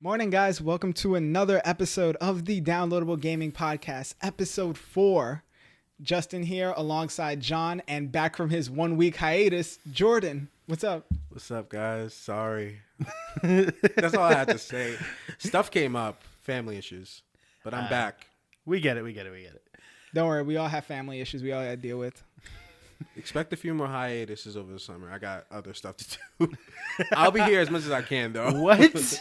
Morning, guys. Welcome to another episode of the Downloadable Gaming Podcast, episode 4. Justin here alongside John, and back from his 1-week hiatus, Jordan. What's up? What's up, guys? Sorry. That's all I had to say. Stuff came up, family issues, but I'm back. We get it. Don't worry, we all have family issues we all got to deal with. Expect a few more hiatuses over the summer. I got other stuff to do. I'll be here as much as I can, though. What?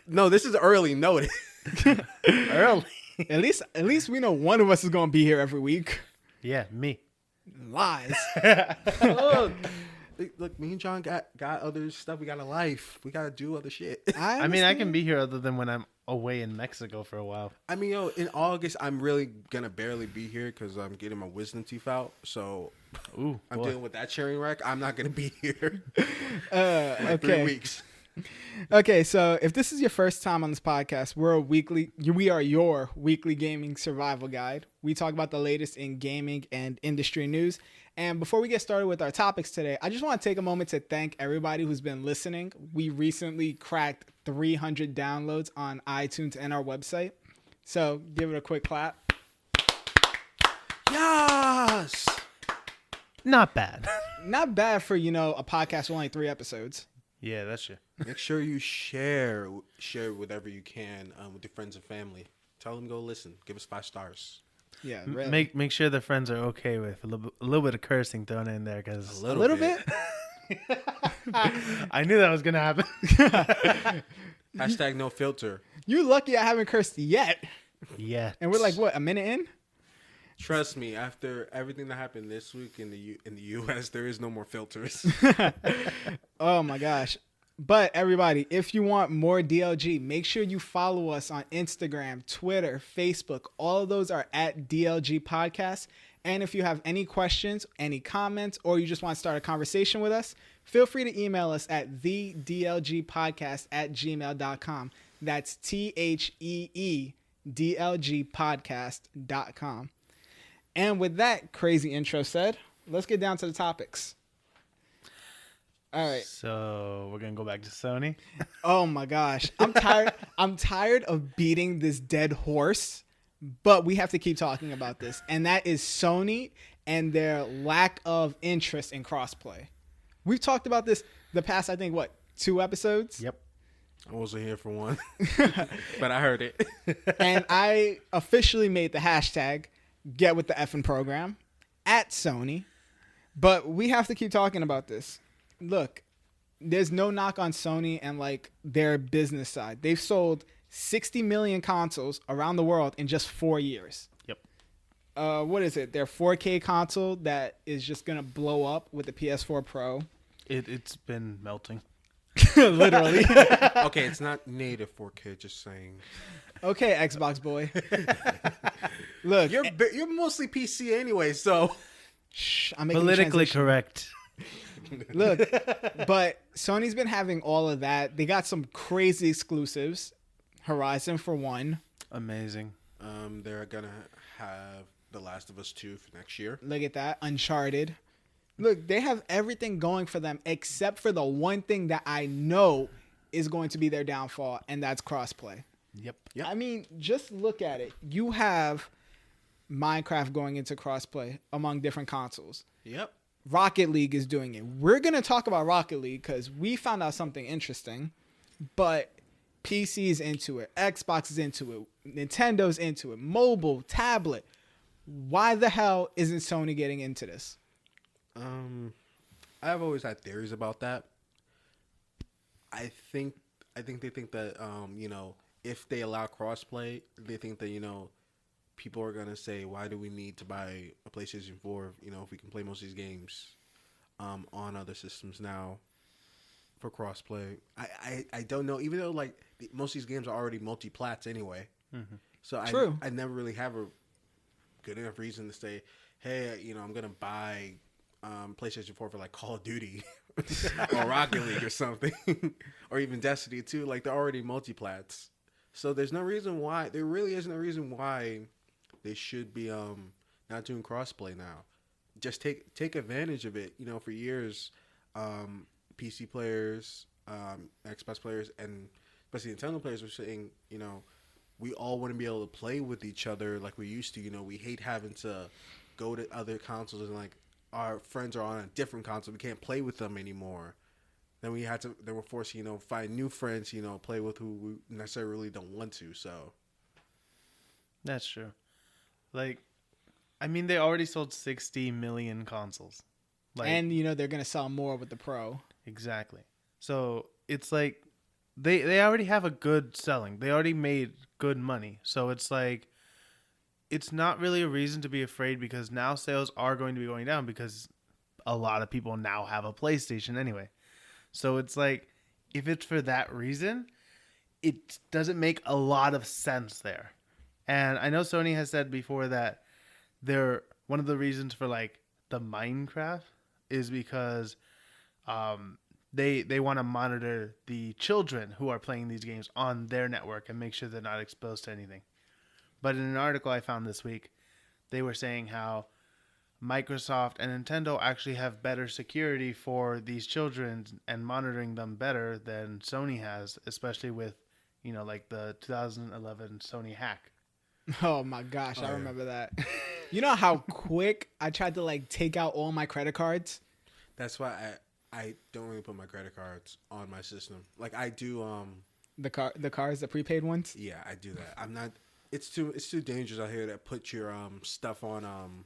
No, this is early notice. Early. At least we know one of us is going to be here every week. Yeah, me. Lies. Look, me and John got other stuff. We got a life. We got to do other shit. I mean, I can be here other than when I'm away in Mexico for a while. I mean, in August, I'm really going to barely be here because I'm getting my wisdom teeth out. So I'm dealing with that train wreck. I'm not going to be here for 3 weeks. Okay, so if this is your first time on this podcast, we are your weekly gaming survival guide. We talk about the latest in gaming and industry news. And before we get started with our topics today, I just want to take a moment to thank everybody who's been listening. We recently cracked 300 downloads on iTunes and our website. So give it a quick clap. Yes! Not bad. Not bad for, a podcast with only 3 episodes. Yeah, that's true. Make sure you share whatever you can with your friends and family. Tell them to go listen. Give us 5 stars. Yeah, really. Make sure the friends are okay with a little bit of cursing thrown in there, because A little bit? I knew that was gonna happen. Hashtag no filter. You lucky I haven't cursed yet. Yeah. And we're like, what, a minute in? Trust me, after everything that happened this week in the U.S., there is no more filters. Oh my gosh. But everybody, if you want more DLG, make sure you follow us on Instagram, Twitter, Facebook. All of those are at DLG Podcast. And if you have any questions, any comments, or you just want to start a conversation with us, feel free to email us at thedlgpodcast@gmail.com. That's TheeDLGpodcast.com. And with that crazy intro said, let's get down to the topics. All right. So we're gonna go back to Sony. Oh my gosh. I'm tired. I'm tired of beating this dead horse, but we have to keep talking about this. And that is Sony and their lack of interest in crossplay. We've talked about this the past, I think, 2 episodes? Yep. I wasn't here for one, but I heard it. And I officially made the hashtag get with the effing program at Sony. But we have to keep talking about this. Look, there's no knock on Sony and their business side. They've sold 60 million consoles around the world in just 4 years. Yep. What is it? Their 4K console that is just gonna blow up with the PS4 Pro. It's been melting. Literally. Okay, it's not native 4K. Just saying. Okay, Xbox boy. Look, You're mostly PC anyway, so shh, I'm making Politically correct. Look, but Sony's been having all of that. They got some crazy exclusives. Horizon for one. Amazing. they're gonna have The Last of Us 2 for next year. Look at that. Uncharted. Look, they have everything going for them except for the one thing that I know is going to be their downfall, and that's crossplay. Yep. I mean, just look at it. You have Minecraft going into crossplay among different consoles. Yep. Rocket League is doing it. We're going to talk about Rocket League because we found out something interesting, but PC's into it. Xbox is into it. Nintendo's into it. Mobile, tablet. Why the hell isn't Sony getting into this? I've always had theories about that. I think they think that if they allow crossplay, they think that people are gonna say, why do we need to buy a PlayStation 4 if we can play most of these games on other systems now for crossplay. I don't know, even though most of these games are already multi-plats anyway. Mm-hmm. So True. I never really have a good enough reason to say, hey, I'm gonna buy PlayStation 4 for Call of Duty or Rocket League or something, or even Destiny 2. They're already multi-plats, so there really isn't a reason why they should be not doing crossplay now. Just take advantage of it. For years, PC players, Xbox players, and especially Nintendo players, were saying, we all wouldn't be able to play with each other like we used to. We hate having to go to other consoles and like our friends are on a different console. We can't play with them anymore. Then we're forced to, find new friends, play with who we necessarily really don't want to. So That's true. Like, I mean, they already sold 60 million consoles. And, they're going to sell more with the Pro. Exactly. So it's like they already have a good selling. They already made good money. So it's like, it's not really a reason to be afraid because now sales are going to be going down because a lot of people now have a PlayStation anyway. So it's like, if it's for that reason, it doesn't make a lot of sense there. And I know Sony has said before that one of the reasons for like the Minecraft is because they want to monitor the children who are playing these games on their network and make sure they're not exposed to anything. But in an article I found this week, they were saying how Microsoft and Nintendo actually have better security for these children and monitoring them better than Sony has, especially with, like the 2011 Sony hack. Oh my gosh, I remember that. You know how quick I tried to like take out all my credit cards? that's why I don't really put my credit cards on my system. Like I do The cards, the prepaid ones? yeah, I do that. I'm not it's too dangerous out here to put your stuff on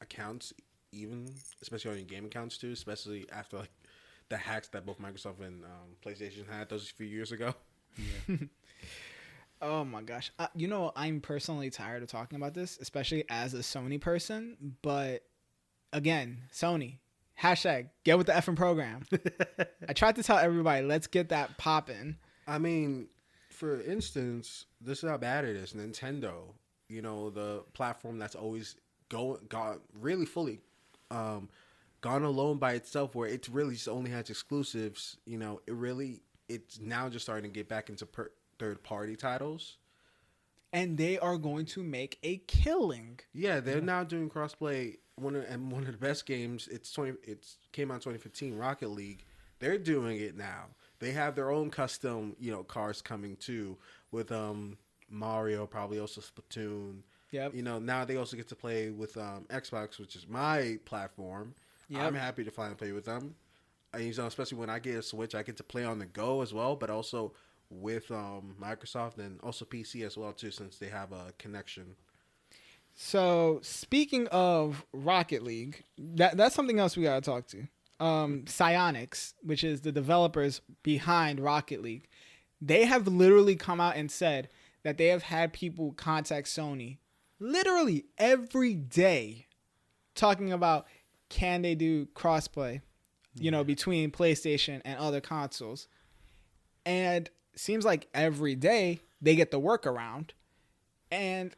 accounts, even especially on your game accounts too, especially after like the hacks that both Microsoft and PlayStation had those few years ago. Yeah. Oh my gosh. I'm personally tired of talking about this, especially as a Sony person. But again, Sony, hashtag get with the effing program. I tried to tell everybody, let's get that popping. I mean, for instance, this is how bad it is. Nintendo, the platform that's always gone really fully gone alone by itself, where it really just only has exclusives. It's now just starting to get back into third-party titles, And they are going to make a killing. Yeah, they're now doing crossplay. One of the best games. It came out in 2015. Rocket League. They're doing it now. They have their own custom, cars coming too with Mario, probably also Splatoon. Yep. Now they also get to play with Xbox, which is my platform. Yep. I'm happy to finally play with them. Especially when I get a Switch, I get to play on the go as well, but also with Microsoft and also PC as well too, since they have a connection. So speaking of Rocket League, that's something else we gotta talk to. Psyonix, which is the developers behind Rocket League, they have literally come out and said that they have had people contact Sony literally every day talking about can they do crossplay, between PlayStation and other consoles. And seems like every day they get the workaround. And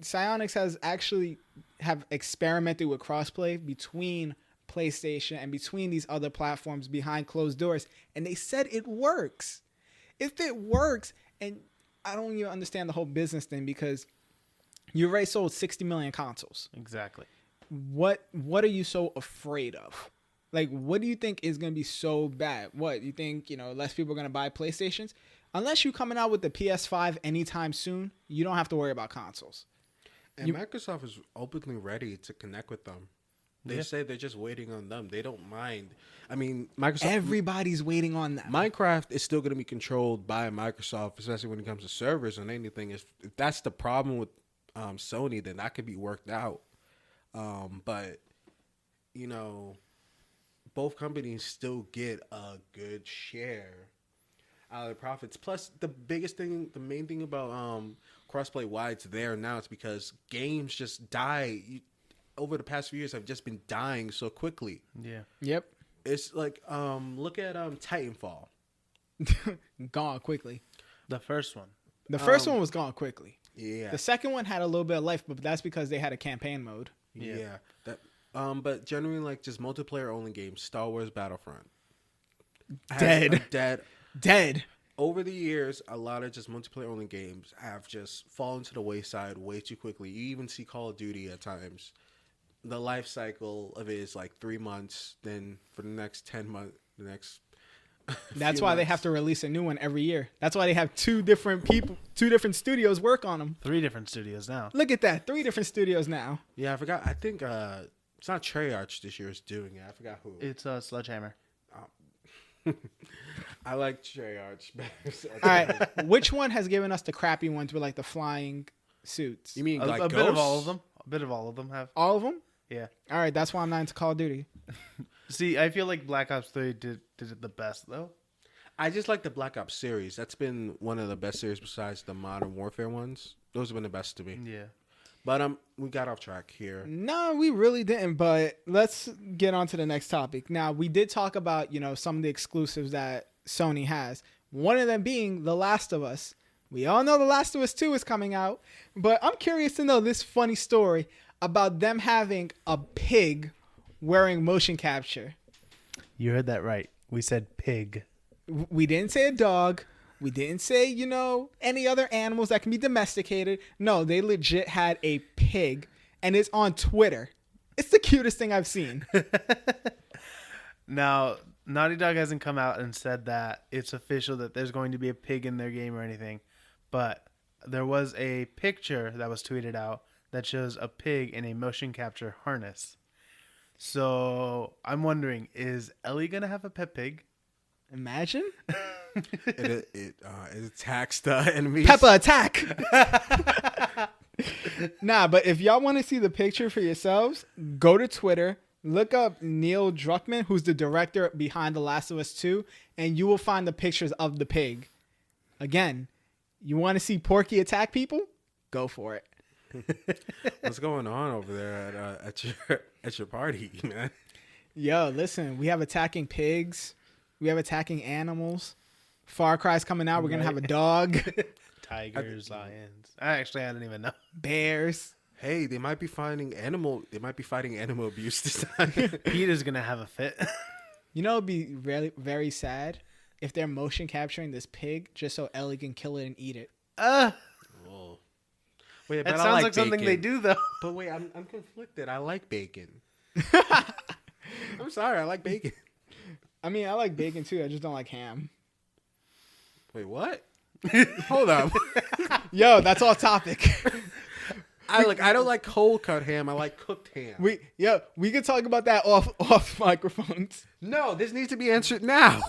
Psyonix has actually have experimented with crossplay between PlayStation and between these other platforms behind closed doors, and they said it works. If it works, and I don't even understand the whole business thing, because you already sold 60 million consoles. Exactly. What are you so afraid of? Like, what do you think is going to be so bad? What, you think, less people are going to buy PlayStations? Unless you're coming out with the PS5 anytime soon, you don't have to worry about consoles. And Microsoft is openly ready to connect with them. They say they're just waiting on them. They don't mind. I mean, Microsoft. Everybody's waiting on them. Minecraft is still going to be controlled by Microsoft, especially when it comes to servers and anything. If that's the problem with Sony, then that could be worked out. But both companies still get a good share out of the profits. Plus, the main thing about crossplay, why it's there now, is because games just die. Over the past few years, have just been dying so quickly. Yeah. Yep. It's like look at Titanfall. Gone quickly. The first one. The first one was gone quickly. Yeah. The second one had a little bit of life, but that's because they had a campaign mode. Yeah. But generally, like, just multiplayer only games. Star Wars Battlefront. Dead. Over the years, a lot of just multiplayer only games have just fallen to the wayside way too quickly. You even see Call of Duty at times. The life cycle of it is like 3 months. Then for the next 10 months, the next That's why they have to release a new one every year. That's why they have 2 different studios work on them. 3 different studios now. Look at that. 3 different studios now. Yeah, I forgot. I think it's not Treyarch this year is doing it. I forgot who. It's Sledgehammer. I like Treyarch better. All right. Which one has given us the crappy ones with like the flying suits? You mean like a Ghosts? bit of all of them? A bit of all of them have. All of them? Yeah. All right. That's why I'm not into Call of Duty. See, I feel like Black Ops 3 did it the best, though. I just like the Black Ops series. That's been one of the best series besides the Modern Warfare ones. Those have been the best to me. Yeah. But we got off track here. No, we really didn't. But let's get on to the next topic. Now, we did talk about, some of the exclusives that Sony has. One of them being The Last of Us. We all know The Last of Us 2 is coming out. But I'm curious to know this funny story about them having a pig wearing motion capture. You heard that right. We said pig. We didn't say a dog. We didn't say, any other animals that can be domesticated. No, they legit had a pig, and it's on Twitter. It's the cutest thing I've seen. Now, Naughty Dog hasn't come out and said that it's official that there's going to be a pig in their game or anything, but there was a picture that was tweeted out that shows a pig in a motion capture harness. So I'm wondering, is Ellie going to have a pet pig? Imagine. It attacks the enemies. Peppa attack. Nah, but if y'all want to see the picture for yourselves, go to Twitter, look up Neil Druckmann, who's the director behind The Last of Us 2, and you will find the pictures of the pig. Again, you want to see Porky attack people? Go for it. What's going on over there at your party, man? Yo, listen, we have attacking pigs. We have attacking animals. Far Cry's coming out. We're going to have a dog. Tigers, lions. I don't even know. Bears. Hey, they might be fighting animal abuse this time. Peter's going to have a fit. It'd be very, very sad if they're motion capturing this pig just so Ellie can kill it and eat it. Wait, that sounds like something they do, though. But wait, I'm conflicted. I like bacon. I'm sorry, I like bacon. I mean, I like bacon too. I just don't like ham. Wait, what? Hold up. Yo, that's off topic. I don't like cold cut ham. I like cooked ham. We could talk about that off microphones. No, this needs to be answered now.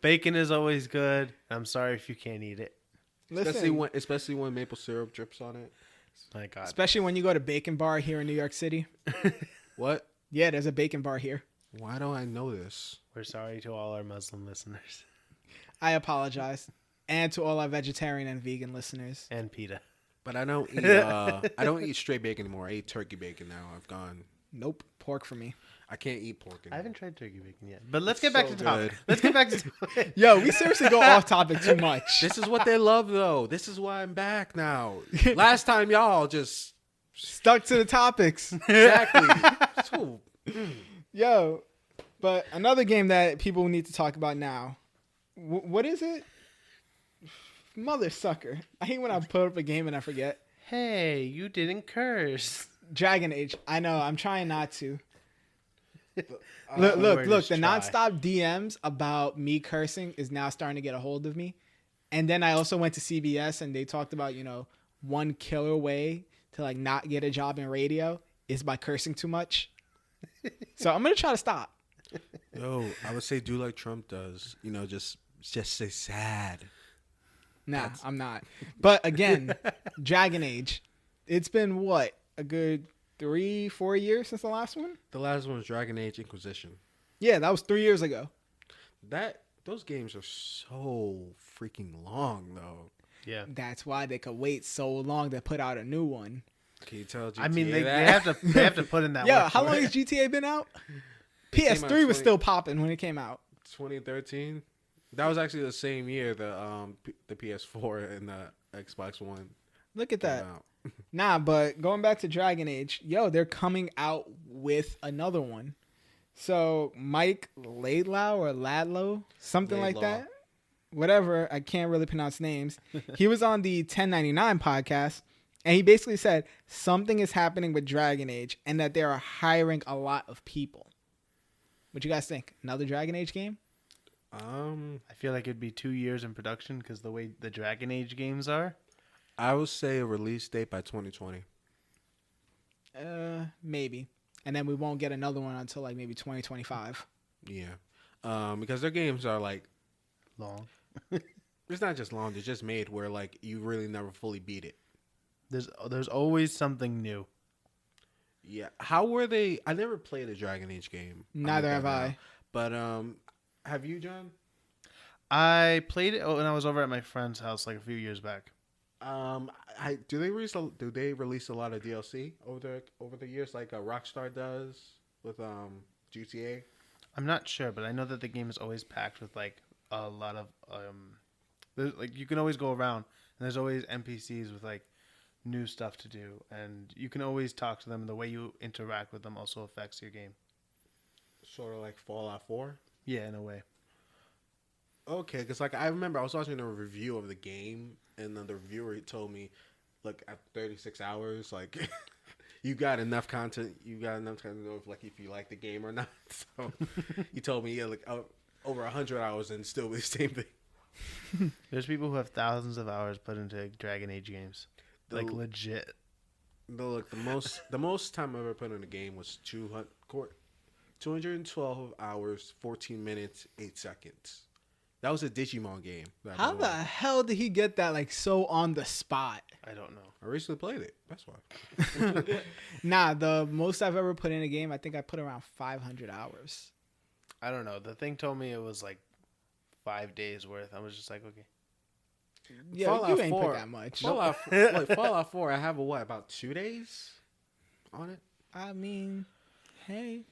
Bacon is always good. I'm sorry if you can't eat it. Listen, Especially when maple syrup drips on it. My God. Especially when you go to Bacon Bar here in New York City. What? Yeah, there's a Bacon Bar here. Why don't I know this? We're sorry to all our Muslim listeners. I apologize. And to all our vegetarian and vegan listeners. And PETA. But I don't eat I don't eat straight bacon anymore. I eat turkey bacon now. I've gone. Nope, pork for me. I can't eat pork anymore. I haven't tried turkey bacon yet. But let's get back to so topic. good. Let's get back to topic. Yo, we seriously go off topic too much. This is what they love, though. This is why I'm back now. Last time, y'all just Stuck to the topics. exactly. So, Yo, but another game that people need to talk about now. What is it? Mother sucker. I hate when I put up a game and I forget. Hey, you didn't curse. Dragon Age. I know. I'm trying not to. We're Look. just The try. nonstop DMs about me cursing is now starting to get a hold of me. And then I also went to CBS and they talked about, one killer way to like not get a job in radio is by cursing too much. So I'm going to try to stop. yo, I would say do like Trump does. Just say sad. Nah, I'm not. But again, Dragon Age. It's been what? A good 3-4 years since the last one? The last one was Dragon Age Inquisition. Yeah, that was 3 years ago. Those games are so freaking long, though. Yeah. That's why they could wait so long to put out a new one. Can you tell GTA I mean, they that? have to put in that Yeah, work how for long it. has GTA been out? It came out PS3 was still popping when it came out. 2013. That was actually the same year the PS4 and the Xbox One Look at came that. out. Nah, but going back to Dragon Age, they're coming out with another one. So Mike Laidlaw or Ladlow, something like Laidlaw. that. Whatever, I can't really pronounce names. He was on the 1099 podcast, and he basically said something is happening with Dragon Age and that they are hiring a lot of people. What you guys think? Another Dragon Age game? I feel like it'd be 2 years in production because the way the Dragon Age games are. I would say a release date by 2020. Maybe. And then we won't get another one until like maybe 2025. Yeah. Because their games are like Long. it's not just long, they're just made where like you really never fully beat it. There's always something new. Yeah. How were they? I never played a Dragon Age game. Neither have I. But have you, John? I played it when I was over at my friend's house like a few years back. Do they release a lot of DLC over the years like Rockstar does with GTA? I'm not sure, but I know that the game is always packed with like a lot of like you can always go around and there's always NPCs with like new stuff to do, and you can always talk to them, and the way you interact with them also affects your game. Sort of like Fallout 4? Yeah, in a way. Okay, because like I remember I was watching a review of the game, and then the reviewer told me, look, at 36 hours, like you got enough content. You got enough time to know if you like the game or not. So he told me, yeah, like over 100 hours and still be the same thing. There's people who have thousands of hours put into Dragon Age games, like legit. Look, the most time I ever put in a game was 212 hours, 14 minutes, 8 seconds. That was a Digimon game. How the hell did he get that like so on the spot? I don't know. I recently played it. That's why. Nah, the most I've ever put in a game, I think I put around 500 hours. I don't know. The thing told me it was like 5 days worth. I was just like, okay. Yeah, Fallout you ain't 4, put that much. Fallout 4, I have about 2 days on it. I mean, hey,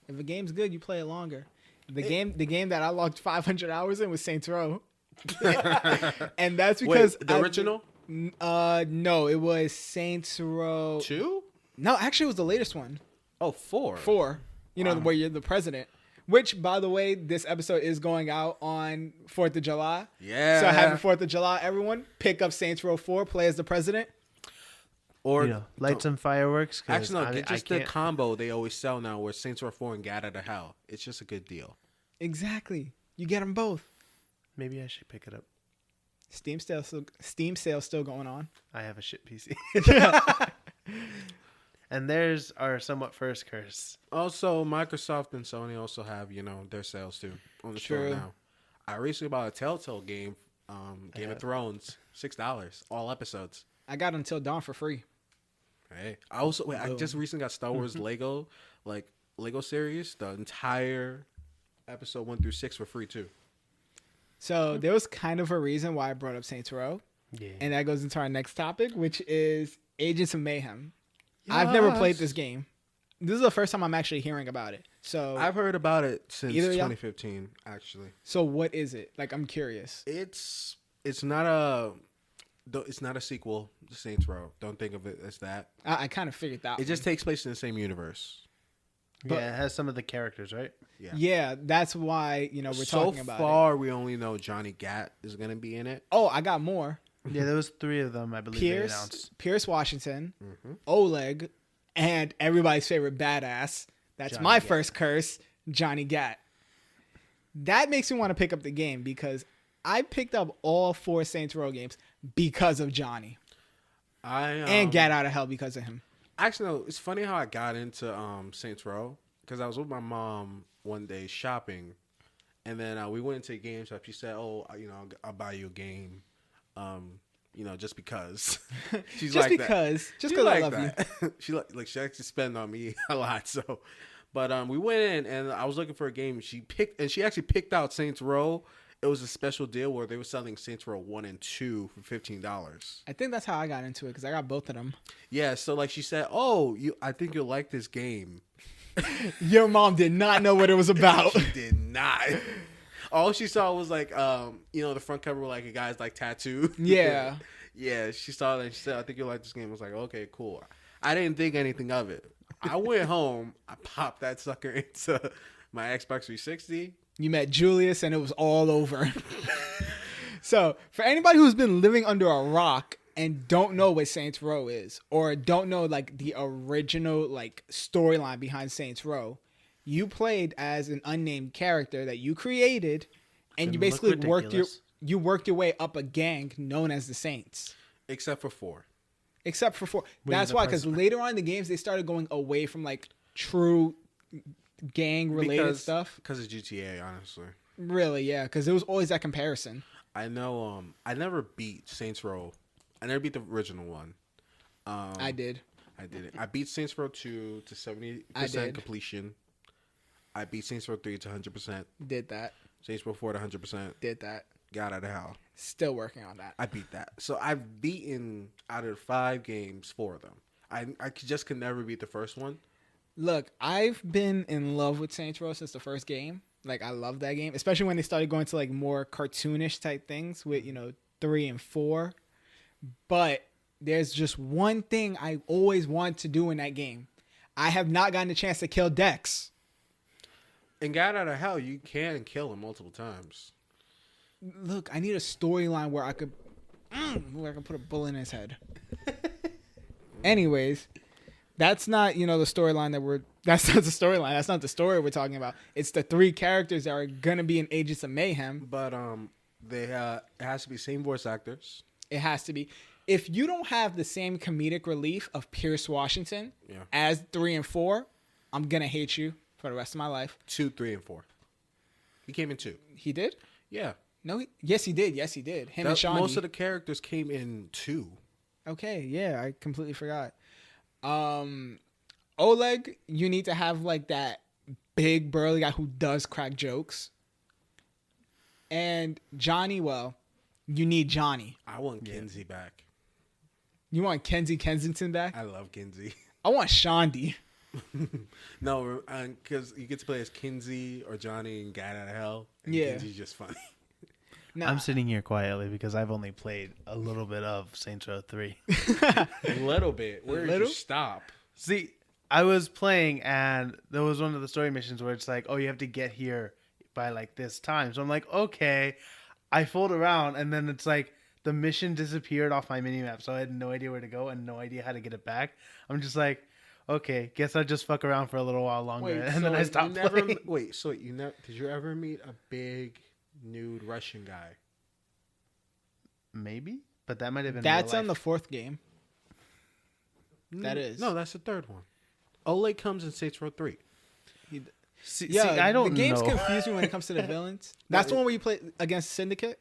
if a game's good, you play it longer. The game that I logged 500 hours in was Saints Row. And that's because the original? No, it was Saints Row 2? No, actually it was the latest one. Oh, 4. 4. You know, Wow. where you're the president. Which, by the way, this episode is going out on 4th of July. Yeah. So happy 4th of July, everyone. Pick up Saints Row 4, play as the president. Or light some fireworks. Actually, no, get just the combo they always sell now where Saints Row 4 and Get Out of Hell. It's just a good deal. Exactly. You get them both. Maybe I should pick it up. Steam sale still going on. I have a shit PC. And there's our somewhat first curse. Also, Microsoft and Sony also have, their sales too on the store now. I recently bought a Telltale game, Game of Thrones, $6, all episodes. I got Until Dawn for free. Hey, I just recently got Star Wars Lego series, the entire episode 1 through 6 for free too. So there was kind of a reason why I brought up Saints Row. Yeah. And that goes into our next topic, which is Agents of Mayhem. Yes. I've never played this game. This is the first time I'm actually hearing about it. So I've heard about it since 2015, actually. So what is it? Like, I'm curious. It's not a sequel to Saints Row. Don't think of it as that. I kind of figured that. It just takes place in the same universe. But it has some of the characters, right? Yeah, that's why, we're talking about it. So far, we only know Johnny Gat is going to be in it. Oh, I got more. Yeah, there was 3 of them, I believe they announced. Pierce Washington, Olig, and everybody's favorite badass. That's Johnny my Gat. first curse, Johnny Gat. That makes me want to pick up the game because I picked up all 4 Saints Row games because of Johnny. And Get Out of Hell because of him. Actually, no, it's funny how I got into Saints Row because I was with my mom one day shopping, and then we went into a game shop. She said, "Oh, I'll buy you a game, just because." She's just like because, that. Just because I love that. You. She likes to spend on me a lot. So, but we went in and I was looking for a game. She actually picked out Saints Row. It was a special deal where they were selling Saints Row 1 and 2 for $15. I think that's how I got into it because I got both of them. Yeah, so like she said, "Oh, I think you'll like this game." Your mom did not know what it was about. She did not. All she saw was like, the front cover with like a guy's like tattoo. Yeah. Yeah, she saw that and she said, "I think you'll like this game." I was like, "Okay, cool." I didn't think anything of it. I went home, I popped that sucker into my Xbox 360. You met Julius and it was all over. So, for anybody who's been living under a rock and don't know what Saints Row is, or don't know like the original like storyline behind Saints Row, you played as an unnamed character that you created, and you Didn't look basically ridiculous. you worked your way up a gang known as the Saints. Except for 4. Except for 4. Were you That's the why, because president? later on in the games, they started going away from like true gang-related stuff. Because of GTA, honestly. Really, yeah, because it was always that comparison. I know. I never beat Saints Row. I never beat the original one. I did. I did it. I beat Saints Row 2 to 70% did. completion. I beat Saints Row 3 to 100%. Did that. Saints Row 4 to 100%. Did that. Got out of hell. Still working on that. I beat that. So I've beaten out of 5 games 4 of them. I just could never beat the first one. Look, I've been in love with Saints Row since the first game. Like, I love that game, especially when they started going to like more cartoonish type things with 3 and 4. But there's just one thing I always want to do in that game. I have not gotten a chance to kill Dex. And got out of hell, you can kill him multiple times. Look, I need a storyline where I could put a bullet in his head. Anyways, that's not the storyline that's not the storyline. That's not the story we're talking about. It's the 3 characters that are gonna be in Agents of Mayhem. But it has to be same voice actors. It has to be. If you don't have the same comedic relief of Pierce Washington as 3 and 4, I'm gonna hate you for the rest of my life. 2, 3, and 4. He came in 2. He did? Yeah. No. Yes, he did. Yes, he did. Him and Shawnee. Most of the characters came in 2. Okay. Yeah, I completely forgot. Oleg, you need to have like that big burly guy who does crack jokes. And Johnny, well, you need Johnny. I want Kinsey back. You want Kenzie Kensington back? I love Kinsey. I want Shondi. No, because you get to play as Kinsey or Johnny and Get Out of Hell. And Yeah. Kinsey's just funny. Nah. I'm sitting here quietly because I've only played a little bit of Saints Row 3. A little bit. Where did you stop? See, I was playing and there was one of the story missions where it's like, oh, you have to get here by like this time. So I'm like, okay. I fooled around and then it's like the mission disappeared off my minimap. So I had no idea where to go and no idea how to get it back. I'm just like, okay, guess I'll just fuck around for a little while longer. And then I stopped playing. Wait, so did you ever meet a big nude Russian guy? Maybe, but that might have been. That's real on the life. 4th game. That is. No, that's the 3rd one. Olig comes in Saints Row 3. See, I don't the games know. confuse me when it comes to the villains. That's the one where you play against Syndicate?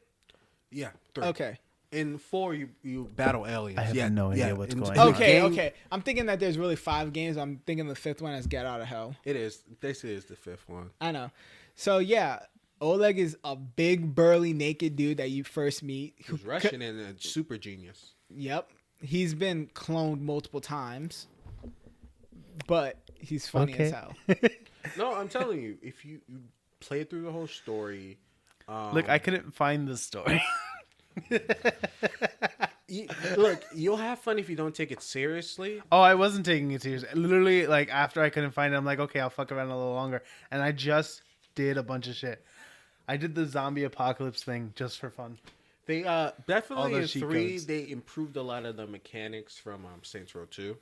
Yeah, 3. Okay. In 4, you battle aliens. I have no idea what's in- going in on. the Okay, game- okay. I'm thinking that there's really 5 games. I'm thinking the 5th one is Get Out of Hell. It is. This is the 5th one. I know. So, yeah, Oleg is a big, burly, naked dude that you first meet. He's Russian and a super genius. Yep. He's been cloned multiple times. But he's funny as hell. No, I'm telling you, if you play through the whole story... Look, I couldn't find the story. Look, you'll have fun if you don't take it seriously. Oh, I wasn't taking it seriously. Literally, like, after I couldn't find it, I'm like, okay, I'll fuck around a little longer. And I just did a bunch of shit. I did the zombie apocalypse thing just for fun. They All definitely in those cheat 3, codes. they improved a lot of the mechanics from Saints Row 2.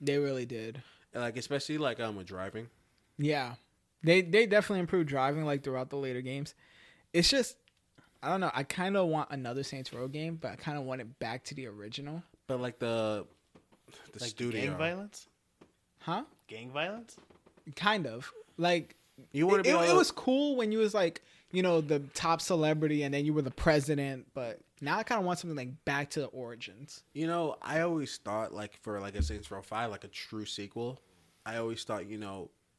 They really did. Like, especially, like, with driving. Yeah. They definitely improved driving, like, throughout the later games. It's just, I don't know. I kind of want another Saints Row game, but I kind of want it back to the original. But, like, the Like studio. gang violence? Huh? Gang violence? Kind of. Like, You want to be it all... was cool when you was, like, the top celebrity and then you were the president, but now I kind of want something, like, back to the origins. I always thought, like, for, like, a Saints Row 5, like, a true sequel, I always thought,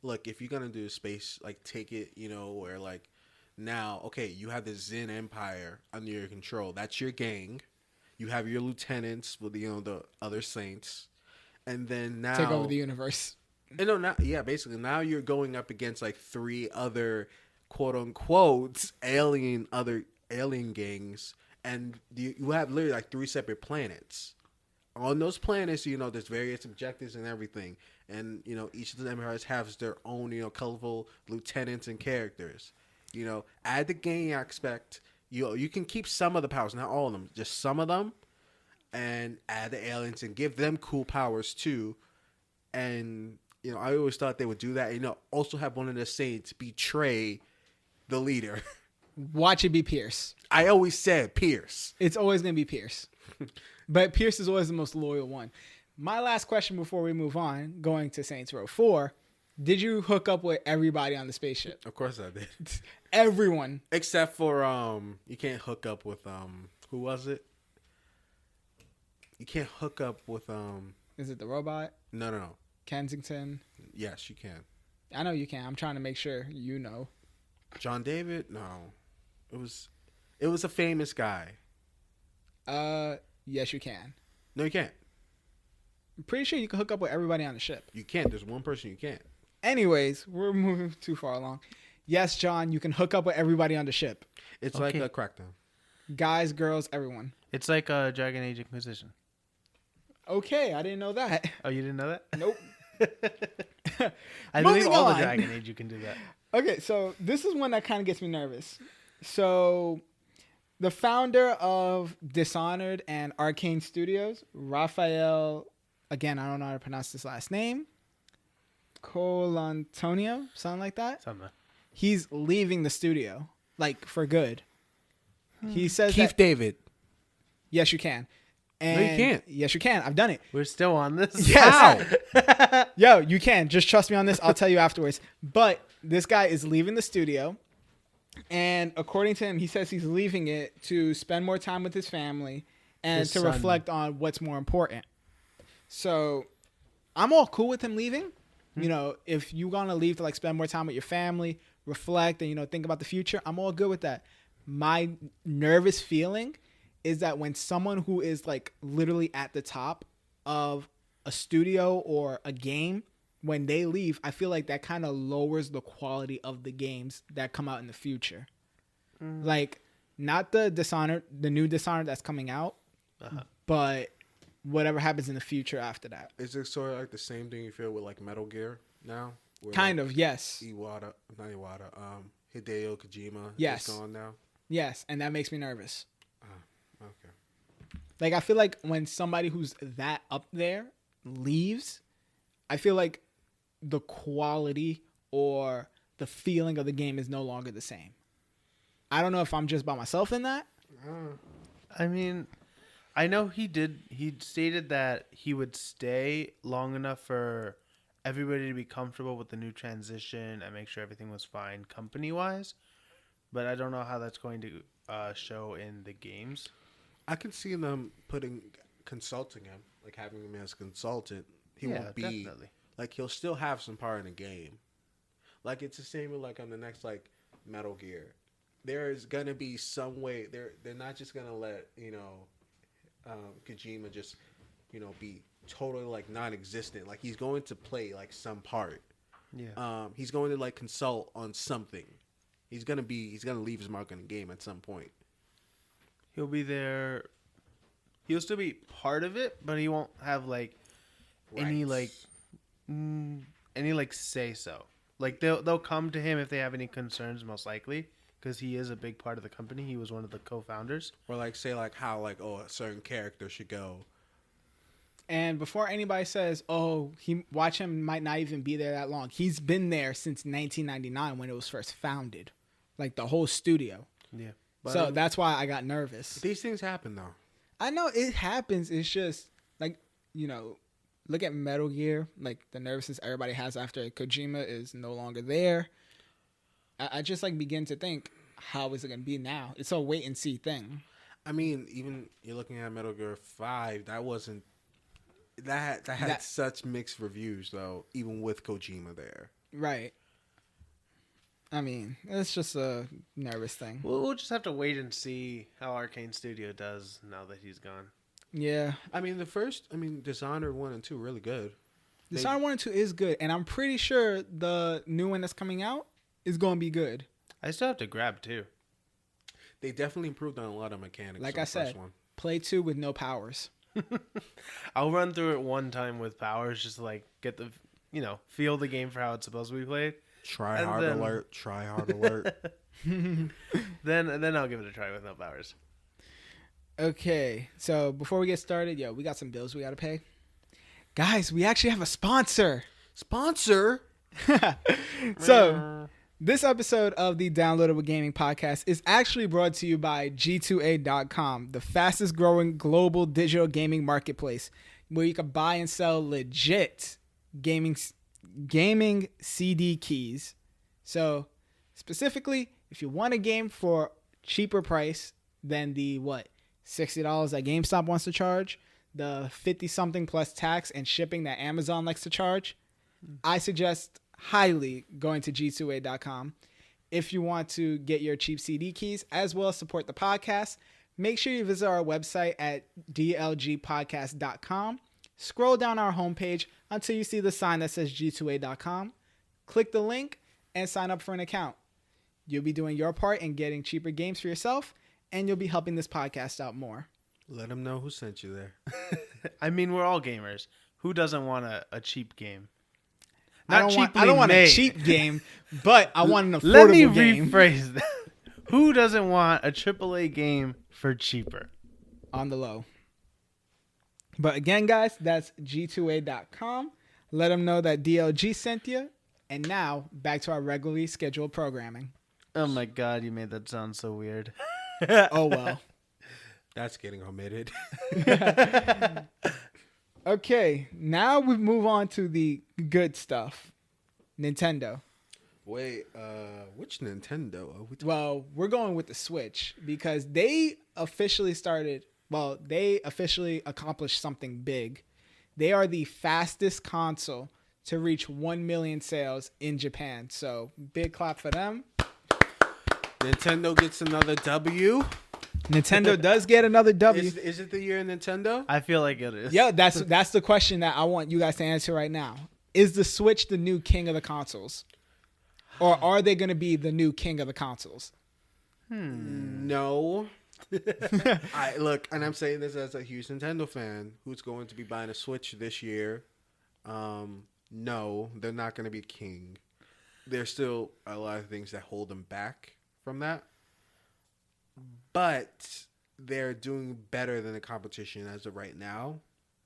look, if you're going to do space, like, take it, where, like, now, okay, you have the Zen Empire under your control. That's your gang. You have your lieutenants with, the other Saints. And then now... Take over the universe. Basically, now you're going up against, like, 3 other, quote-unquote, alien gangs. And you have literally, like, 3 separate planets. On those planets, there's various objectives and everything. And, each of the empires has their own, colorful lieutenants and characters. Add the gang aspect. You can keep some of the powers, not all of them, just some of them. And add the aliens and give them cool powers, too. And, I always thought they would do that. Also have one of the Saints betray the leader. watch it be Pierce. I always said Pierce. It's always going to be Pierce. But Pierce is always the most loyal one. My last question before we move on, going to Saints Row 4, did you hook up with everybody on the spaceship? Of course I did. Everyone. Except for, you can't hook up with, who was it? You can't hook up with, Is it the robot? No. Kensington? Yes, you can. I know you can. I'm trying to make sure you know. John David? No. It was a famous guy. Yes, you can. No, you can't. I'm pretty sure you can hook up with everybody on the ship. You can't. There's one person you can't. Anyways, we're moving too far along. Yes, John, you can hook up with everybody on the ship. It's like a Crackdown. Guys, girls, everyone. It's like a Dragon Age Inquisition. Okay, I didn't know that. Oh, you didn't know that? Nope. I believe Moving all on. the Dragon Age you can do that. Okay, so this is one that kind of gets me nervous. So the founder of Dishonored and Arkane Studios, Raphael, again, I don't know how to pronounce this last name, Colantonio, something like that. Something. He's leaving the studio, like for good. He says Keith David. Yes, you can. And No, you can't. Yes, you can. I've done it. We're still on this. Yes. Yo, you can. Just trust me on this. I'll tell you afterwards. But this guy is leaving the studio. And according to him, he says he's leaving it to spend more time with his family and His to son. reflect on what's more important. So I'm all cool with him leaving. You know, if you're going to leave to like spend more time with your family, reflect and, you know, think about the future, I'm all good with that. My nervous feeling is that when someone who is like literally at the top of a studio or a game, when they leave, I feel like that kind of lowers the quality of the games that come out in the future. Like, not the Dishonored, the new Dishonored that's coming out, but whatever happens in the future after that. Is it sort of like the same thing you feel with like Metal Gear now? Where Kind like of, yes. Hideo Kojima Yes. is gone now? Yes, and that makes me nervous. Okay. Like, I feel like when somebody who's that up there leaves, I feel like the quality or the feeling of the game is no longer the same. I don't know if I'm just by myself in that. I mean, I know he stated that he would stay long enough for everybody to be comfortable with the new transition and make sure everything was fine company-wise. But I don't know how that's going to show in the games. I can see them consulting him, like having him as a consultant. He won't be definitely. like he'll still have some part in the game. Like it's the same with like on the next like Metal Gear. There is gonna be some way they're not just gonna let Kojima just be totally like non-existent. Like he's going to play like some part. Yeah. He's going to like consult on something. He's gonna leave his mark on the game at some point. He'll be there. He'll still be part of it, but he won't have like any say so. Like they'll come to him if they have any concerns, most likely, because he is a big part of the company. He was one of the co-founders. Or like say like how like a certain character should go. And before anybody says, "Oh, watch him might not even be there that long," he's been there since 1999 when it was first founded, like the whole studio. Yeah. But, so that's why I got nervous. These things happen though. I know it happens. It's just like, look at Metal Gear, like the nervousness everybody has after Kojima is no longer there. I just like begin to think, how is it going to be now? It's a wait and see thing. I mean, even you're looking at Metal Gear 5, that had such mixed reviews though, even with Kojima there. Right. I mean, it's just a nervous thing. We'll just have to wait and see how Arkane Studio does now that he's gone. Yeah. I mean, Dishonored 1 and 2 really good. Dishonored 1 and 2 is good, and I'm pretty sure the new one that's coming out is going to be good. I still have to grab 2. They definitely improved on a lot of mechanics. Like on I the said, first one. play 2 with no powers. I'll run through it one time with powers just to like get the, feel the game for how it's supposed to be played. Try hard alert. Then I'll give it a try with no powers. Okay, so before we get started, we got some bills we got to pay. Guys, we actually have a sponsor. Sponsor? So, This episode of the Downloadable Gaming Podcast is actually brought to you by G2A.com, the fastest growing global digital gaming marketplace where you can buy and sell legit gaming CD keys. So specifically, if you want a game for cheaper price than the $60 that GameStop wants to charge, the 50 something plus tax and shipping that Amazon likes to charge, I suggest highly going to G2A.com. If you want to get your cheap CD keys as well as support the podcast, make sure you visit our website at DLGpodcast.com. Scroll down our homepage until you see the sign that says G2A.com. Click the link and sign up for an account. You'll be doing your part in getting cheaper games for yourself, and you'll be helping this podcast out more. Let them know who sent you there. I mean, we're all gamers. Who doesn't want a cheap game? I don't want a cheap game, but I want an affordable Let me game. rephrase that. Who doesn't want a AAA game for cheaper? On the low. But again, guys, that's G2A.com. Let them know that DLG sent you. And now, back to our regularly scheduled programming. Oh my God, you made that sound so weird. Oh, well. That's getting omitted. Okay, now we move on to the good stuff. Nintendo. Wait, which Nintendo are we talking? Well, we're going with the Switch because they officially accomplished something big. They are the fastest console to reach 1 million sales in Japan. So, big clap for them. Nintendo gets another W. Nintendo does get another W. Is it the year of Nintendo? I feel like it is. Yeah, that's the question that I want you guys to answer right now. Is the Switch the new king of the consoles? Or are they going to be the new king of the consoles? No. Look, and I'm saying this as a huge Nintendo fan who's going to be buying a Switch this year. No, they're not going to be king. There's still a lot of things that hold them back from that. But they're doing better than the competition as of right now.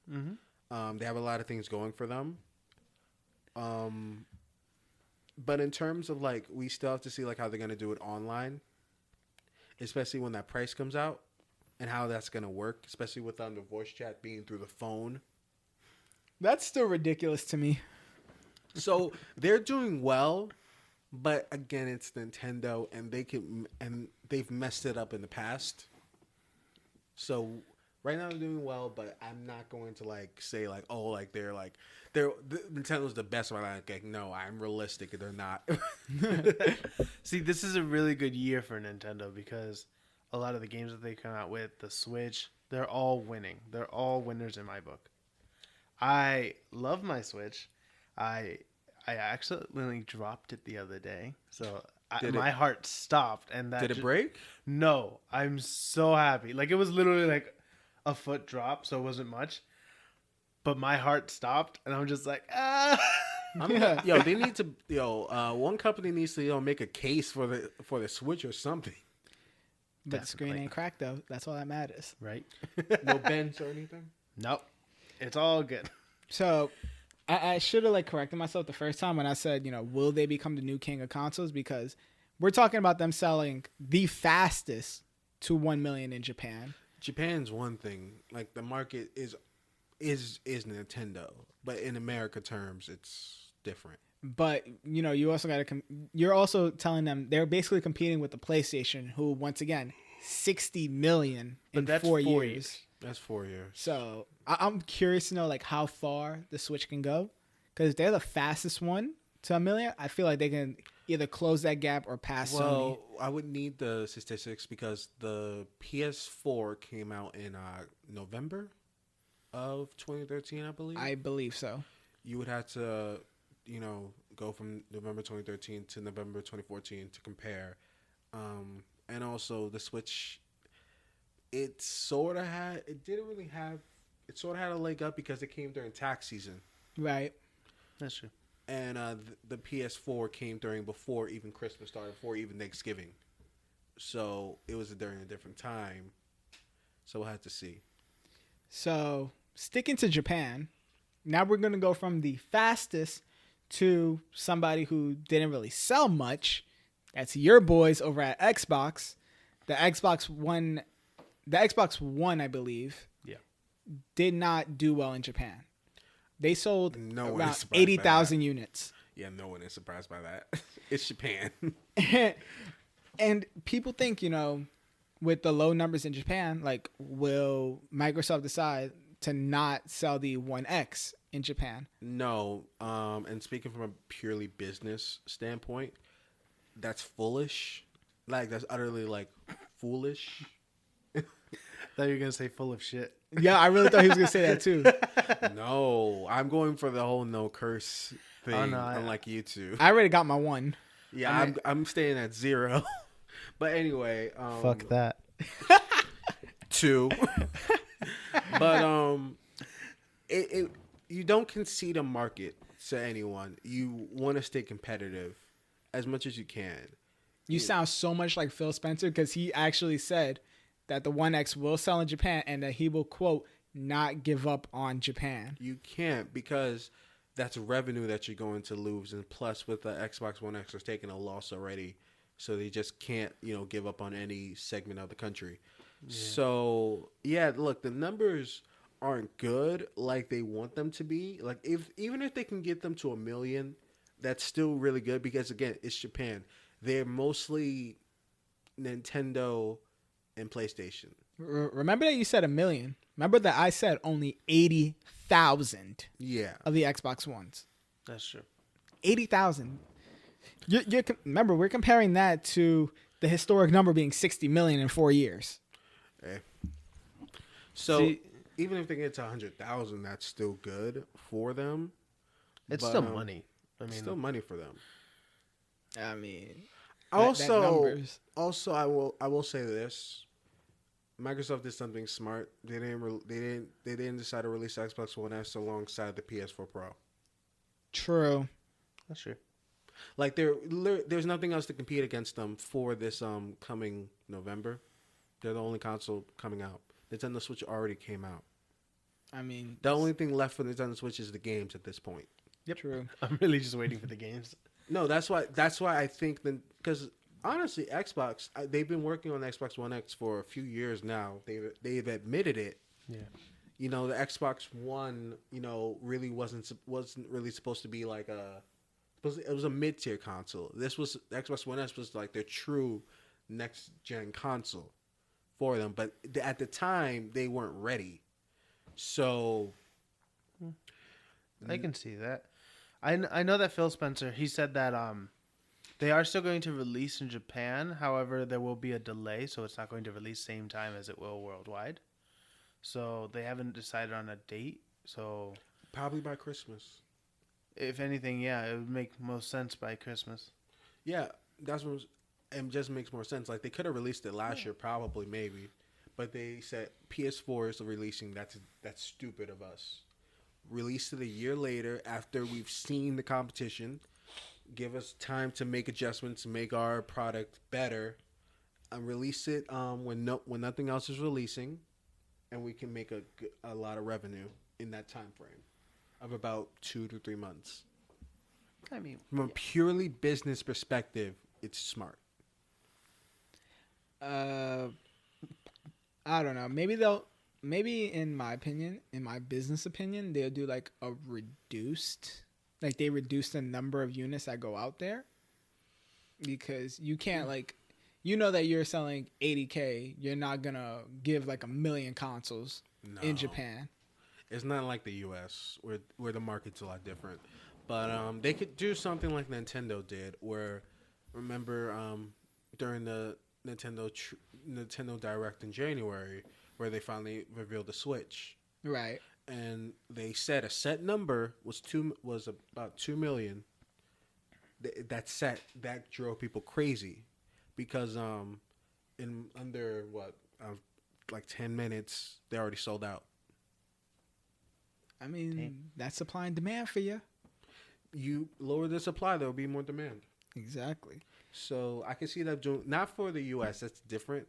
Mm-hmm. They have a lot of things going for them. But in terms of we still have to see how they're going to do it online, especially when that price comes out and how that's going to work, especially with the voice chat being through the phone. That's still ridiculous to me. So they're doing well. But again, it's Nintendo, and they've messed it up in the past. So right now they're doing well, but I'm not going to say Nintendo's the best. No, I'm realistic. They're not. See, this is a really good year for Nintendo because a lot of the games that they come out with, the Switch, they're all winning. They're all winners in my book. I love my Switch. I accidentally dropped it the other day, so my heart stopped. And did it break? No, I'm so happy. It was literally a foot drop, so it wasn't much. But my heart stopped, and I'm just like, ah. They need to. One company needs to make a case for the Switch or something. But the screen ain't cracked though. That's all that matters, right? No bends or anything. Nope, it's all good. So. I should have corrected myself the first time when I said, will they become the new king of consoles? Because we're talking about them selling the fastest to 1 million in Japan. Japan's one thing. The market is Nintendo, but in America terms, it's different. But you also got to. You're also telling them they're basically competing with the PlayStation, who once again 60 million in 4 years. That's 4 years. So I'm curious to know how far the Switch can go, because if they're the fastest one to 1 million, I feel like they can either close that gap or pass Sony. Well, I would need the statistics because the PS4 came out in November of 2013, I believe. I believe so. You would have to, go from November 2013 to November 2014 to compare, and also the Switch. It sort of had a leg up because it came during tax season. Right. That's true. And the PS4 came before even Christmas started, before even Thanksgiving. So it was during a different time. So we'll have to see. So sticking to Japan, now we're going to go from the fastest to somebody who didn't really sell much. That's your boys over at Xbox. The Xbox One, I believe, did not do well in Japan. They sold around 80,000 units. Yeah, no one is surprised by that. It's Japan. And people think, with the low numbers in Japan, like, will Microsoft decide to not sell the One X in Japan? No. And speaking from a purely business standpoint, that's foolish. Like, that's utterly, like, foolish. I thought you were going to say full of shit. Yeah, I really thought he was going to say that too. No, I'm going for the whole no curse thing, unlike you two. I already got my one. Yeah, I'm staying at 0. But anyway. Fuck that. 2. But you don't concede a market to anyone. You want to stay competitive as much as you can. You sound so much like Phil Spencer, because he actually said that the One X will sell in Japan and that he will, quote, not give up on Japan. You can't, because that's revenue that you're going to lose. And plus, with the Xbox One X, they're taking a loss already. So they just can't, give up on any segment of the country. Yeah. So, yeah, look, the numbers aren't good like they want them to be. Like, even if they can get them to 1 million, that's still really good, because, again, it's Japan. They're mostly Nintendo and PlayStation. Remember that you said 1 million. Remember that I said only 80,000 of the Xbox Ones. That's true. 80,000. Remember, we're comparing that to the historic number being 60 million in 4 years. Okay. So, even if they get to 100,000, that's still good for them. It's still money. It's still money for them. I mean, also, I will say this: Microsoft did something smart. They didn't decide to release Xbox One S alongside the PS4 Pro. True. That's true. Like, there's nothing else to compete against them for this coming November. They're the only console coming out. Nintendo Switch already came out. I mean, the only thing left for Nintendo Switch is the games at this point. Yep. True. I'm really just waiting for the games. No, that's why I think that, because honestly, Xbox, they've been working on the Xbox One X for a few years now. They've admitted it. Yeah. The Xbox One, really wasn't really supposed to be like it was a mid-tier console. The Xbox One S was like their true next gen console for them, but at the time they weren't ready. So I can see that. I know that Phil Spencer, he said that they are still going to release in Japan. However, there will be a delay, so it's not going to release same time as it will worldwide. So they haven't decided on a date. So probably by Christmas. If anything, yeah, it would make most sense by Christmas. Yeah, that's what it just makes more sense. Like, they could have released it last year, probably, maybe, but they said PS4 is releasing. That's stupid of us. Release it a year later after we've seen the competition. Give us time to make adjustments, make our product better, and release it when nothing else is releasing, and we can make a lot of revenue in that time frame of about 2 to 3 months. I mean, from a purely business perspective, it's smart. I don't know. Maybe in my opinion, in my business opinion, they'll do like a reduced, like they reduce the number of units that go out there, because you can't that you're selling 80K. You're not gonna give like 1 million consoles in Japan. It's not like the U.S. where the market's a lot different, but they could do something like Nintendo did, where remember during the Nintendo Direct in January, where they finally revealed the Switch, right? And they said a set number was about 2 million. That drove people crazy, because in under like 10 minutes they already sold out. I mean, that's supply and demand for you. You lower the supply, there will be more demand. Exactly. So I can see that doing, not for the U.S. That's different.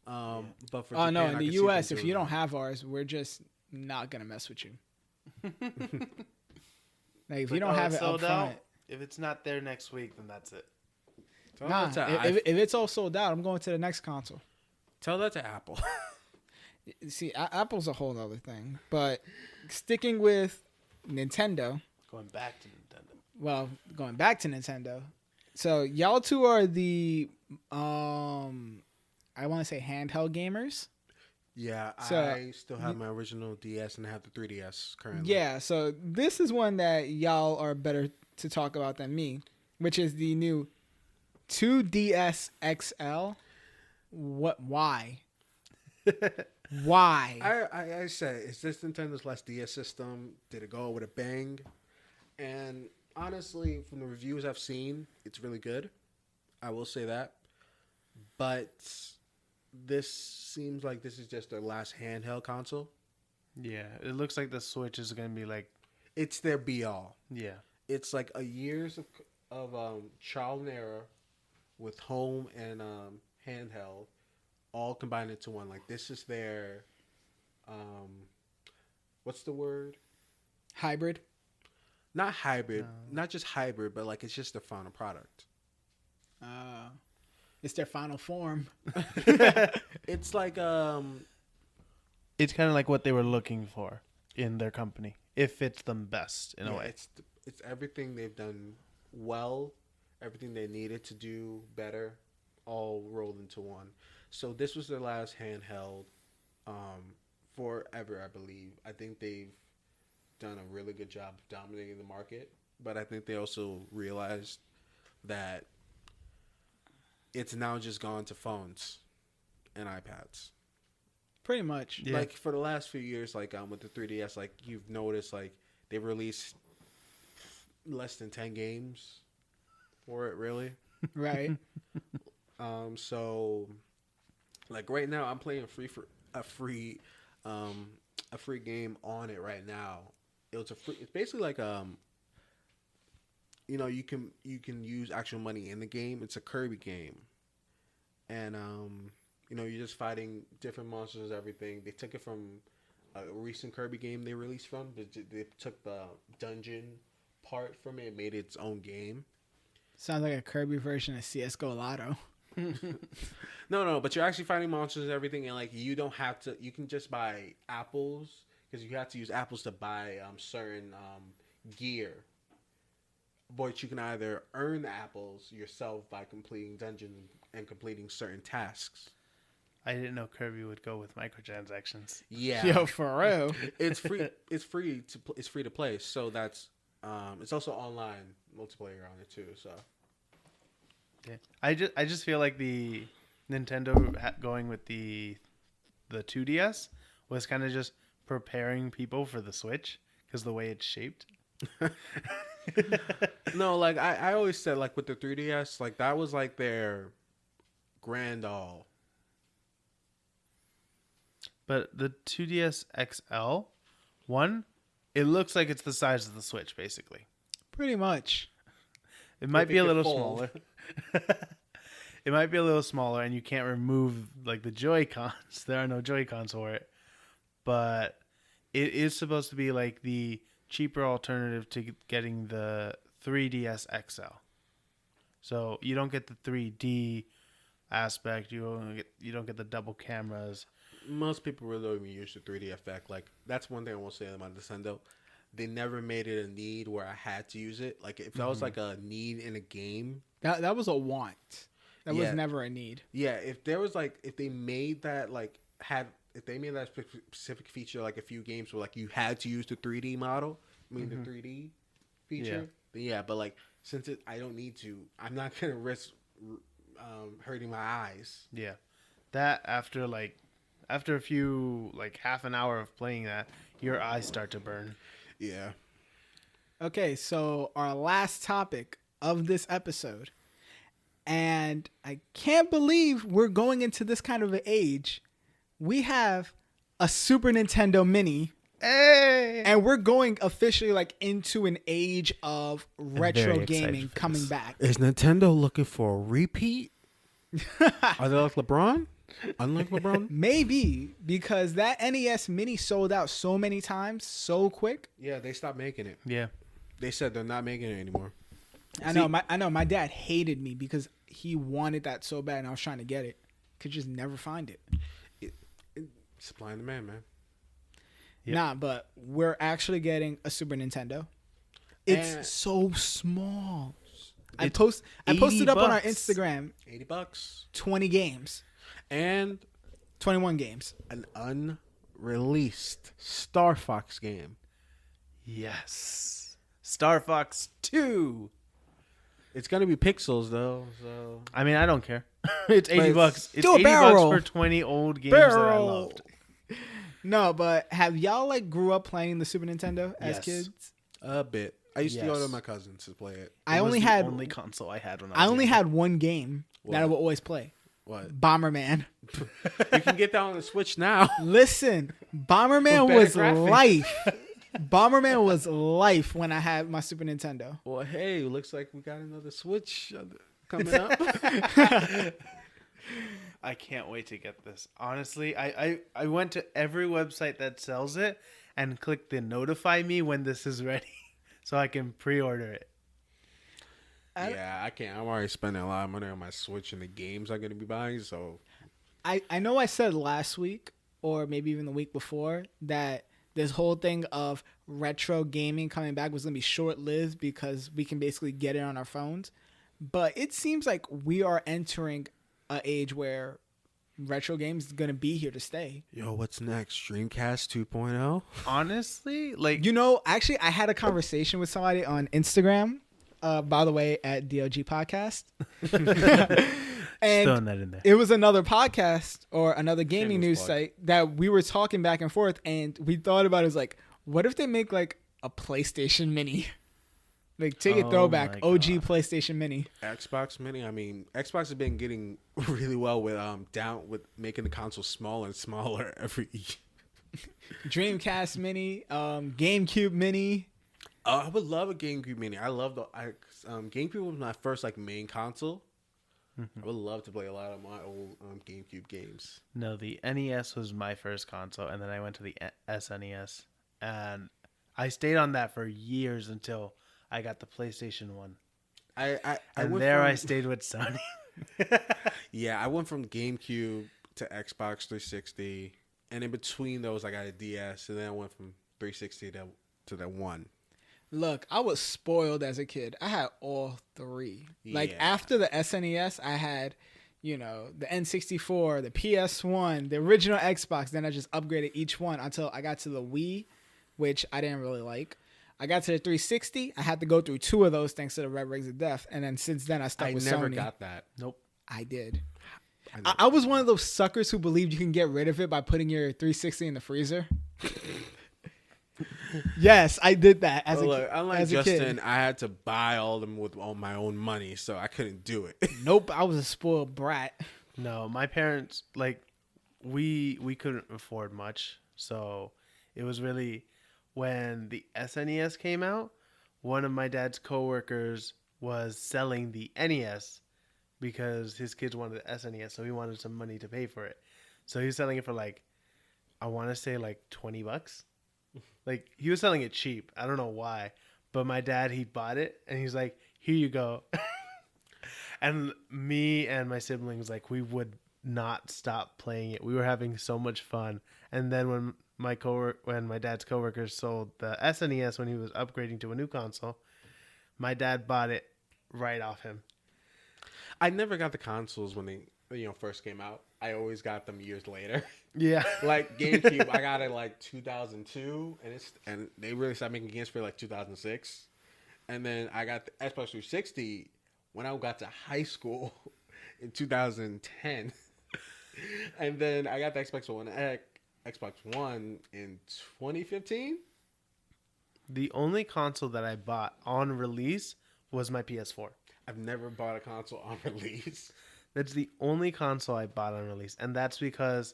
But for Japan, no, in the U.S., if you don't have ours, we're just not gonna mess with you. Like if Like, you don't have it up sold front, out. If it's not there next week, then that's it. nah. If it's all sold out, I'm going to the next console. Tell that to Apple. See, Apple's a whole other thing. But sticking with Nintendo, Going back to Nintendo. well, going back to Nintendo. So y'all two are the I want to say handheld gamers. Yeah, So, I still have my original DS and I have the 3DS currently. Yeah, so this is one that y'all are better to talk about than me, which is the new 2DS XL. Why? Why? I said, is this Nintendo's last DS system? Did it go with a bang? And honestly, from the reviews I've seen, it's really good. I will say that. But this seems like this is just their last handheld console. Yeah, it looks like the Switch is gonna be like. It's their be-all. Yeah. It's like a years of trial and error with home and handheld all combined into one. Like this is their what's the word? Hybrid? Not hybrid, No. not just hybrid, but like it's just their final product. It's their final form. It's like It's kind of like what they were looking for in their company. It fits them best in a way. It's everything they've done well, everything they needed to do better, all rolled into one. So this was their last handheld forever, I believe. I think they've done a really good job of dominating the market, but I think they also realized that it's now just gone to phones and iPads. Pretty much. Yeah. Like for the last few years, like with the 3DS, like you've noticed, like they released less than 10 games for it, really. Right. So like right now, I'm playing a free game on it right now. It's basically like you can use actual money in the game. It's a Kirby game, and you're just fighting different monsters and everything. They took it from a recent Kirby game they released from. They took the dungeon part from it and made it its own game. Sounds like a Kirby version of CS:GO Lotto. No, but you're actually fighting monsters and everything, and like you don't have to. You can just buy apples because you have to use apples to buy certain gear. But you can either earn the apples yourself by completing dungeons and completing certain tasks. I didn't know Kirby would go with microtransactions. Yeah, Yo, for real. it's free. It's free to play. So that's it's also online multiplayer on it too. So Yeah. I just feel like the Nintendo going with the 2DS was kind of just preparing people for the Switch because the way it's shaped. no, like I always said, like with the 3DS, like that was like their grand all. But the 2DS XL one, it looks like it's the size of the Switch, basically. Pretty much. It might be a little fold. smaller. It might be a little smaller, and you can't remove like the Joy-Cons. There are no Joy-Cons for it. But it is supposed to be like the cheaper alternative to getting the 3DS XL. So you don't get the 3D aspect. You don't get the double cameras. Most people really don't even use the 3D effect. Like that's one thing I won't say about Nintendo. They never made it a need where I had to use it. Like if that was like a need in a game, That was a want. That was Yeah. never a need. yeah. If there was like if they made that if they made that specific feature like a few games where like you had to use the 3D model, the 3D feature, then yeah. But like since I don't need to, I'm not gonna risk hurting my eyes. Yeah, that after a few like half an hour of playing that, your eyes start to burn. Yeah. Okay, so our last topic of this episode, and I can't believe we're going into this kind of an age. We have a Super Nintendo Mini, Hey! and we're going officially like into an age of retro very excited gaming for coming this. back. Is Nintendo looking for a repeat? Are they like LeBron? Unlike LeBron? Maybe because that NES Mini sold out so many times so quick. Yeah, they stopped making it. Yeah, They said they're not making it anymore. I know. My dad hated me because he wanted that so bad, and I was trying to get it. Could just never find it. Supply and demand, man. Yep. Nah, but we're actually getting a Super Nintendo. It's And- so small. I It's posted up on our $80. Instagram $80 20 games, and 21 games. an unreleased Star Fox game. Yes. Star Fox 2. It's gonna be pixels though, so I mean, I don't care. It's $80. It's do a $80 barrel. for 20 old games that I loved. No, but have y'all like grew up playing the Super Nintendo as Yes. kids? a bit. I used to go Yes. to my cousins to play it. I It was only the had only console I had when I was only younger. had one game that I What? would always play. What? Bomberman. You can get that on the Switch now. Listen, Bomberman With better was graphics. life. Bomberman was life when I had my Super Nintendo. Well, hey, looks like we got another Switch coming up. I can't wait to get this. Honestly, I went to every website that sells it and clicked the notify me when this is ready so I can pre-order it. Yeah, I can't. I'm already spending a lot of money on my Switch and the games I'm going to be buying. So I know I said last week or maybe even the week before that this whole thing of retro gaming coming back was going to be short-lived because we can basically get it on our phones. But it seems like we are entering an age where retro games is going to be here to stay. yo, what's next? Dreamcast 2.0? Honestly, like You know, actually, I had a conversation with somebody on Instagram, by the way, at DLG Podcast. And throwing that in there. it was another podcast or another gaming Shameless news plug. site that we were talking back and forth, and we thought about it as like, what if they make like a PlayStation Mini? Like, take it Oh throwback, my OG God. PlayStation Mini. Xbox Mini. I mean, Xbox has been getting really well with making the console smaller and smaller every year. Dreamcast Mini, GameCube Mini. I would love a GameCube Mini. I love GameCube was my first like main console. I would love to play a lot of my old GameCube games. No, the NES was my first console, and then I went to the SNES, and I stayed on that for years until I got the PlayStation 1. I And went there from, I stayed with Sony. Yeah, I went from GameCube to Xbox 360, and in between those, I got a DS, and then I went from 360 to the one. Look, I was spoiled as a kid. I had all three. Like, Yeah. after the SNES, I had, you know, the N64, the PS1, the original Xbox. Then I just upgraded each one until I got to the Wii, which I didn't really like. I got to the 360. I had to go through two of those thanks to the Red Rings of Death. And then since then, I stuck I with never Sony. got that. Nope. I did. I I was one of those suckers who believed you can get rid of it by putting your 360 in the freezer. Yes, I did that as Look, unlike as a Justin, kid. I had to buy all of them with all my own money, so I couldn't do it. Nope, I was a spoiled brat. No, my parents, like, we couldn't afford much, so it was really when the SNES came out, one of my dad's coworkers was selling the NES because his kids wanted the SNES, so he wanted some money to pay for it. So he was selling it for like, I want to say like $20. Like, he was selling it cheap. I don't know why, but my dad, he bought it and he's like, "Here you go." And me and my siblings, like, we would not stop playing it. We were having so much fun. And then when my dad's coworkers sold the SNES when he was upgrading to a new console, my dad bought it right off him. I never got the consoles when they first came out. I always got them years later. Yeah. Like GameCube, I got it like 2002, and they really started making games for like 2006. And then I got the Xbox 360 when I got to high school in 2010. And then I got the Xbox One in 2015. The only console that I bought on release was my PS4. I've never bought a console on release. That's the only console I bought on release, and that's because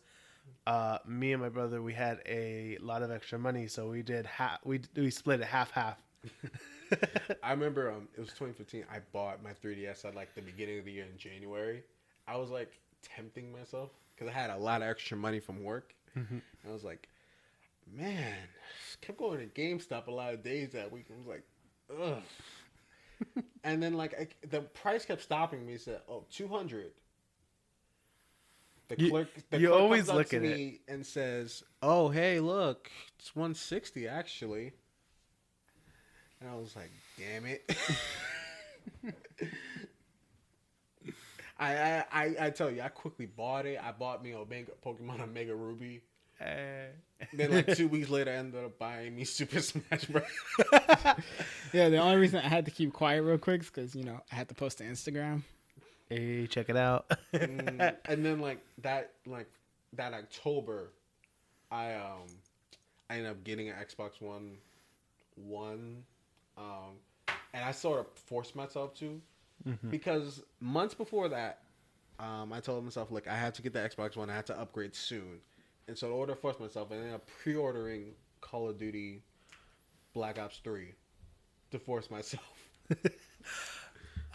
me and my brother, we had a lot of extra money, so we did we split it half. I remember it was 2015. I bought my 3DS at like the beginning of the year in January. I was like tempting myself because I had a lot of extra money from work. And I was like, man, kept going to GameStop a lot of days that week. I was like, ugh. And then like the price kept stopping me. He said, "Oh, 200." The clerk always comes up look to at me and says, "Oh, hey, look, it's 160 actually." And I was like, "Damn it!" I tell you, I quickly bought it. I bought me Pokemon Omega Ruby. Then like 2 weeks later, I ended up buying me Super Smash Bros. Yeah, the only reason I had to keep quiet real quick is because I had to post to Instagram. Hey, check it out. And then like that October, I ended up getting an Xbox One, and I sort of forced myself to, because months before that, I told myself, like, I had to get the Xbox One. I had to upgrade soon, and so in order to force myself, I ended up pre-ordering Call of Duty Black Ops 3 to force myself.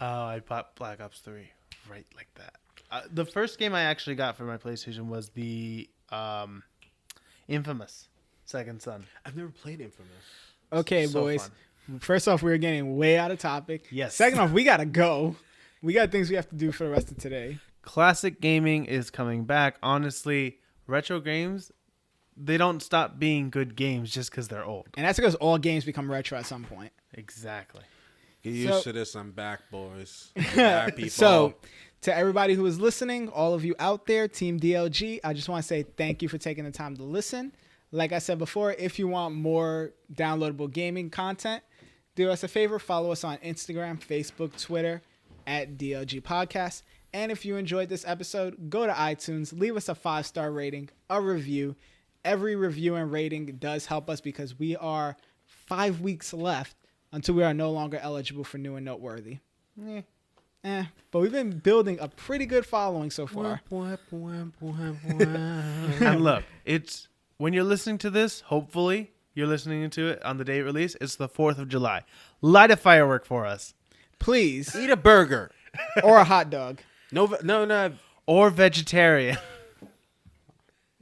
Oh, I bought Black Ops 3 right like that. The first game I actually got for my PlayStation was the infamous Second Son. I've never played Infamous. Okay, So boys. fun. First off, we're getting way out of topic. Yes. Second off, we gotta go. We got things we have to do for the rest of today. Classic gaming is coming back. Honestly, retro games, they don't stop being good games just because they're old. And that's because all games become retro at some point. Exactly. Get used So- to this. I'm back, boys. I'm back, people. So, to everybody who is listening, all of you out there, Team DLG, I just want to say thank you for taking the time to listen. Like I said before, if you want more downloadable gaming content, do us a favor, follow us on Instagram, Facebook, Twitter, at DLG Podcast. And if you enjoyed this episode, go to iTunes, leave us a 5-star rating, a review. Every review and rating does help us because we are 5 weeks left until we are no longer eligible for new and noteworthy. But we've been building a pretty good following so far. And look, it's when you're listening to this, hopefully you're listening to it on the day it released. It's the 4th of July. Light a firework for us. Please. Eat a burger. Or a hot dog. No. Or vegetarian.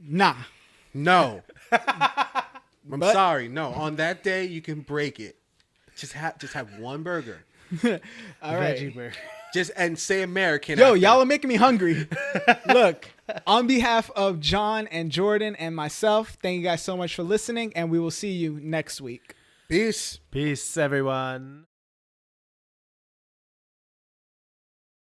Nah. No. I'm But- sorry. No. On that day, you can break it. Just have one burger. All right. Veggie burger. And say American. Yo, after. y'all are making me hungry. Look, on behalf of John and Jordan and myself, thank you guys so much for listening, and we will see you next week. Peace. Peace, everyone.